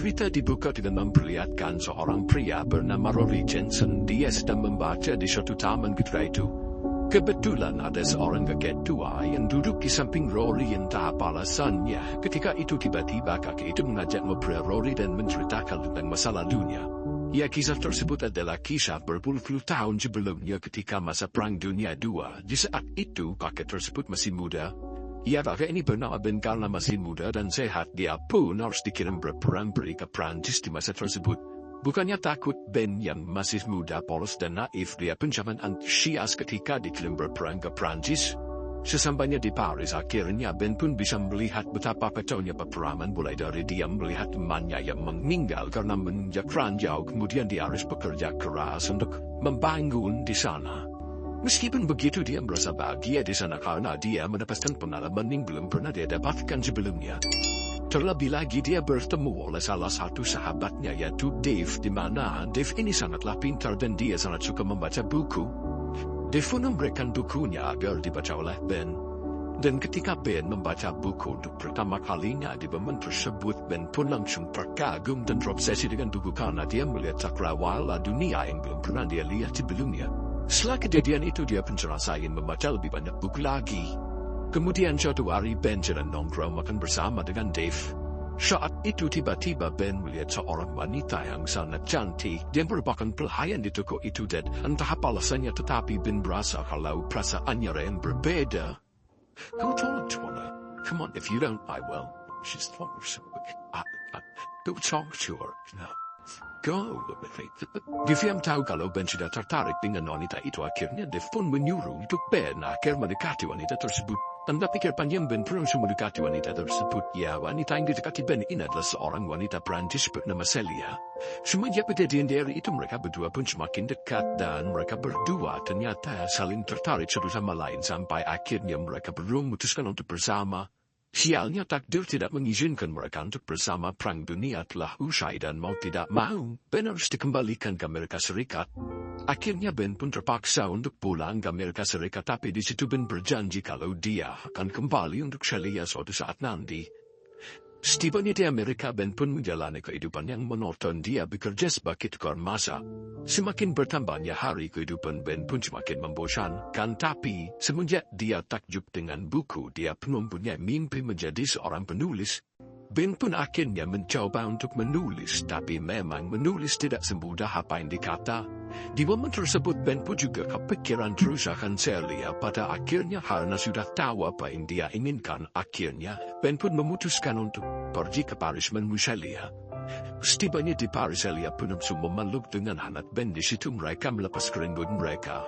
Cerita dibuka dengan memperlihatkan seorang pria bernama Rory Jensen. Dia sedang membaca di suatu taman ketika itu. Kebetulan ada seorang kakek tua yang duduk di samping Rory, entah apa alasannya. Ketika itu tiba-tiba kakek itu mengajak ngobrol Rory dan menceritakan tentang masa lalunya. Ya, kisah tersebut adalah kisah berpuluh-puluh tahun sebelumnya ketika masa Perang Dunia II. Di saat itu kakek tersebut masih muda. Ya, kakek ini bernama Ben. Karena masih muda dan sehat, dia pun harus dikirim berperang ke Prancis di masa tersebut. Bukannya takut, Ben yang masih muda, polos dan naif, dia pun sangat antusias ketika dikirim berperang ke Prancis. Sesampainya di Paris, akhirnya Ben pun bisa melihat betapa kacaunya peperangan, mulai dari dia melihat temannya yang meninggal karena menginjak ranjau, kemudian dia harus bekerja keras untuk membangun di sana. Meskipun begitu, dia merasa bahagia di sana karena dia mendapatkan pengalaman yang belum pernah dia dapatkan sebelumnya. Terlebih lagi dia bertemu oleh salah satu sahabatnya, yaitu Dave, di mana Dave ini sangatlah pintar dan dia sangat suka membaca buku. Dave pun memberikan bukunya agar dibaca oleh Ben. Dan ketika Ben membaca buku untuk pertama kalinya di momen tersebut, Ben pun langsung terkagum dan terobsesi dengan buku karena dia melihat cakrawala dunia yang belum pernah dia lihat sebelumnya. Setelah kejadian itu, dia pun ngerasain membaca lebih banyak buku lagi. Kemudian suatu hari Ben sedang nongkrong makan bersama dengan Dave. Saat itu tiba-tiba Ben melihat seorang wanita yang sangat cantik. Dia merupakan pelayan di toko itu dan entah apa alasannya, tetapi Ben berasa kalau perasaannya yang berbeda. Go talk to her. Come on, if you don't, I will. She's so go talk to her. No. Go. Dave yang tahu kalau Ben sudah tertarik dengan wanita itu, akhirnya Dave pun menyuruh untuk Ben agar mendekati wanita tersebut. Tanda pikir panjang, Ben pun langsung mendekati wanita tersebut. Ya, wanita yang didekati Ben ini adalah seorang wanita Prancis bernama Celia. Semenjak kejadian dari itu, mereka berdua pun semakin dekat dan mereka berdua ternyata saling tertarik satu sama lain sampai akhirnya mereka berdua memutuskan untuk bersama. Sialnya takdir tidak mengizinkan mereka untuk bersama. Perang dunia telah usai dan mau tidak mau, Ben harus dikembalikan ke Amerika Serikat. Akhirnya Ben pun terpaksa untuk pulang ke Amerika Serikat, tapi di situ Ben berjanji kalau dia akan kembali untuk Celia suatu saat nanti. Setibanya di Amerika, Ben pun menjalani kehidupan yang monoton. Dia bekerja sebagai tukar masak. Semakin bertambahnya hari, kehidupan Ben pun semakin membosankan. Tapi semenjak dia takjub dengan buku, dia pun mempunyai mimpi menjadi seorang penulis. Ben pun akhirnya mencoba untuk menulis, tapi memang menulis tidak semudah apa yang dikata. Di momen tersebut Ben pun juga kepikiran terus akan Celia. Pada akhirnya karena sudah tahu apa yang dia inginkan, akhirnya Ben pun memutuskan untuk pergi ke Paris menemui Celia. Setibanya di Paris, Celia pun langsung memeluk dengan hangat Ben. Di situ mereka melepas kerinduan mereka.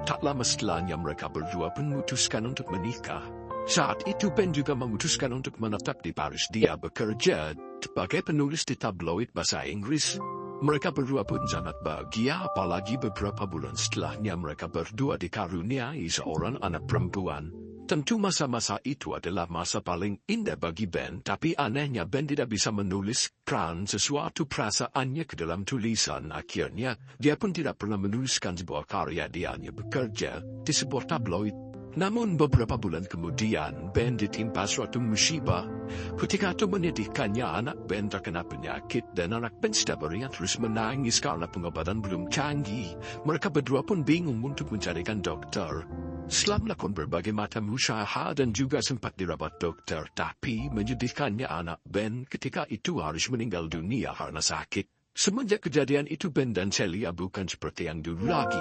Tak lama setelahnya mereka berdua pun memutuskan untuk menikah. Saat itu Ben juga memutuskan untuk menetap di Paris. Dia bekerja sebagai penulis di tabloid bahasa Inggris. Mereka berdua pun sangat bahagia, apalagi beberapa bulan setelahnya mereka berdua dikaruniai seorang anak perempuan. Tentu masa-masa itu adalah masa paling indah bagi Ben, tapi anehnya Ben tidak bisa menuliskan sesuatu perasaannya ke dalam tulisan. Akhirnya, dia pun tidak pernah menuliskan sebuah karya. Dia hanya bekerja di sebuah tabloid. Namun beberapa bulan kemudian, Ben ditimpa suatu musibah. Ketika itu menyedihkannya, anak Ben terkena penyakit dan anak Ben setiap harinya terus menangis karena pengobatan belum canggih. Mereka berdua pun bingung untuk mencarikan dokter. Setelah melakukan berbagai macam usaha dan juga sempat dirawat dokter, tapi menyedihkannya anak Ben ketika itu harus meninggal dunia karena sakit. Semenjak kejadian itu, Ben dan Celia bukan seperti yang dulu lagi.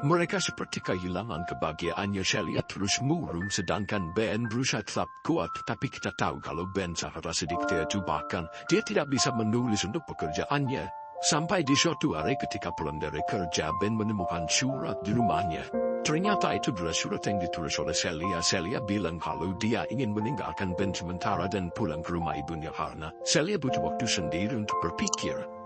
Mereka seperti kehilangan kebahagiaannya. Celia terus murung sedangkan Ben berusaha tetap kuat. Tapi kita tahu kalau Ben sangat sedikit itu, bahkan dia tidak bisa menulis untuk pekerjaannya. Sampai di suatu hari ketika pulang dari kerja, Ben menemukan surat di rumahnya. Ternyata itu adalah surat yang ditulis oleh Celia. Celia bilang kalau dia ingin meninggalkan Ben sementara dan pulang ke rumah ibunya karena Celia butuh waktu sendiri untuk berpikir.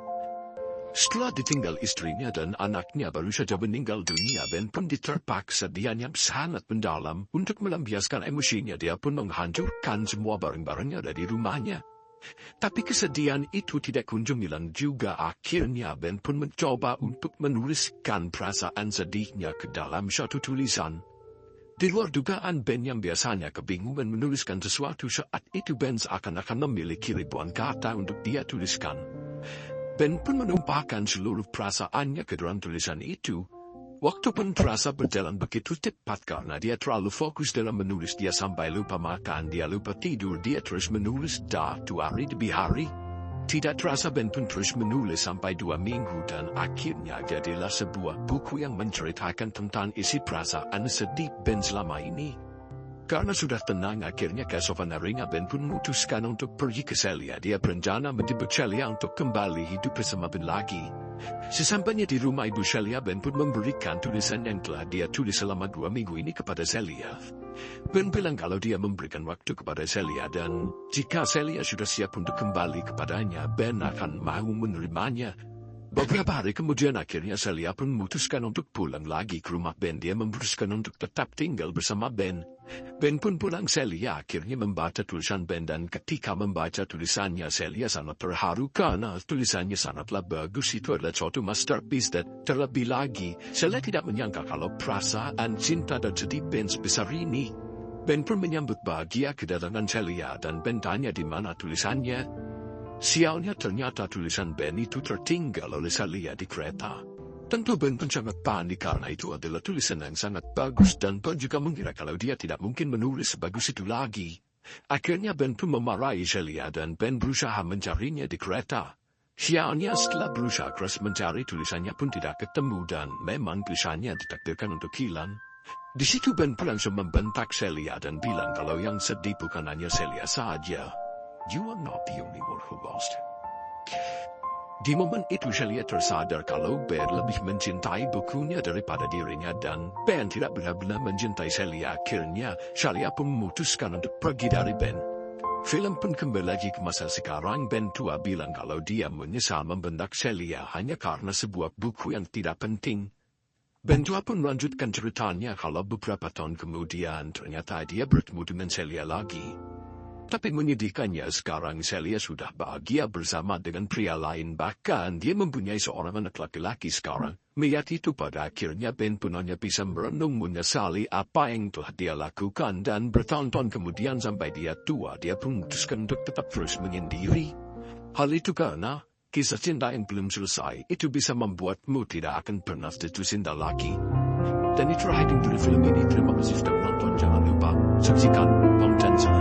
Setelah ditinggal istrinya dan anaknya baru saja meninggal dunia, Ben pun terpaksa dianya sangat mendalam. Untuk melampiaskan emosinya, dia pun menghancurkan semua barang-barangnya dari rumahnya. Tapi kesedihan itu tidak kunjung hilang juga. Akhirnya Ben pun mencoba untuk menuliskan perasaan sedihnya ke dalam suatu tulisan. Di luar dugaan, Ben yang biasanya kebingungan menuliskan sesuatu saat itu, Ben seakan-akan memiliki ribuan kata untuk dia tuliskan. Ben pun menumpahkan seluruh perasaannya ke dalam tulisan itu. Waktu pun terasa berjalan begitu cepat karena dia terlalu fokus dalam menulis. Dia sampai lupa makan, dia lupa tidur, dia terus menulis hari demi hari. Tidak terasa Ben pun terus menulis sampai 2 minggu dan akhirnya jadilah sebuah buku yang menceritakan tentang isi perasaan sedih Ben selama ini. Karena sudah tenang, akhirnya keesokan harinya Ben pun memutuskan untuk pergi ke Celia. Dia berencana menjemput Celia untuk kembali hidup bersama Ben lagi. Sesampainya di rumah Ibu Celia, Ben pun memberikan tulisan yang telah dia tulis selama 2 minggu ini kepada Celia. Ben bilang kalau dia memberikan waktu kepada Celia dan jika Celia sudah siap untuk kembali kepadanya, Ben akan mau menerimanya. Beberapa hari kemudian akhirnya Celia pun memutuskan untuk pulang lagi ke rumah Ben. Dia memutuskan untuk tetap tinggal bersama Ben. Ben pun pulang. Celia akhirnya membaca tulisan Ben dan ketika membaca tulisannya, Celia sangat terharu karena tulisannya sangatlah bagus. Itu adalah suatu masterpiece dan terlebih lagi, Celia tidak menyangka kalau perasaan cinta dan sedih Ben sebesar ini. Ben pun menyambut bahagia kedatangan Celia dan Ben tanya di mana tulisannya. Sialnya ternyata tulisan Ben itu tertinggal oleh Celia di kereta. Tentu Ben pun sangat panik karena itu adalah tulisan yang sangat bagus dan Ben juga mengira kalau dia tidak mungkin menulis sebagus itu lagi. Akhirnya Ben pun memarahi Celia dan Ben berusaha mencarinya di kereta. Sialnya setelah berusaha keras mencari, tulisannya pun tidak ketemu dan memang tulisannya ditakdirkan untuk hilang. Di situ Ben pun langsung membentak Celia dan bilang kalau yang sedih bukan hanya Celia saja. You are not the only one who lost. Di momen itu Celia tersadar kalau Ben lebih mencintai bukunya daripada dirinya dan Ben tidak benar-benar mencintai Celia. Akhirnya Celia pun memutuskan untuk pergi dari Ben. Film pun kembali lagi ke masa sekarang. Ben tua bilang kalau dia menyesal membentak Celia hanya karena sebuah buku yang tidak penting. Ben tua pun melanjutkan ceritanya kalau beberapa tahun kemudian ternyata dia bertemu dengan Celia lagi. Tapi menyedihkannya sekarang Celia sudah bahagia bersama dengan pria lain, bahkan dia mempunyai seorang anak laki-laki sekarang. Melihat itu pada akhirnya Ben pun hanya bisa merenung menyesali apa yang telah dia lakukan dan bertahun-tahun kemudian sampai dia tua dia pun memutuskan untuk tetap terus menyendiri. Hal itu karena kisah cinta yang belum selesai itu bisa membuatmu tidak akan pernah jatuh cinta lagi. Dan itu rating dari film ini. Terima kasih sudah menonton. Jangan lupa saksikan konten selanjutnya.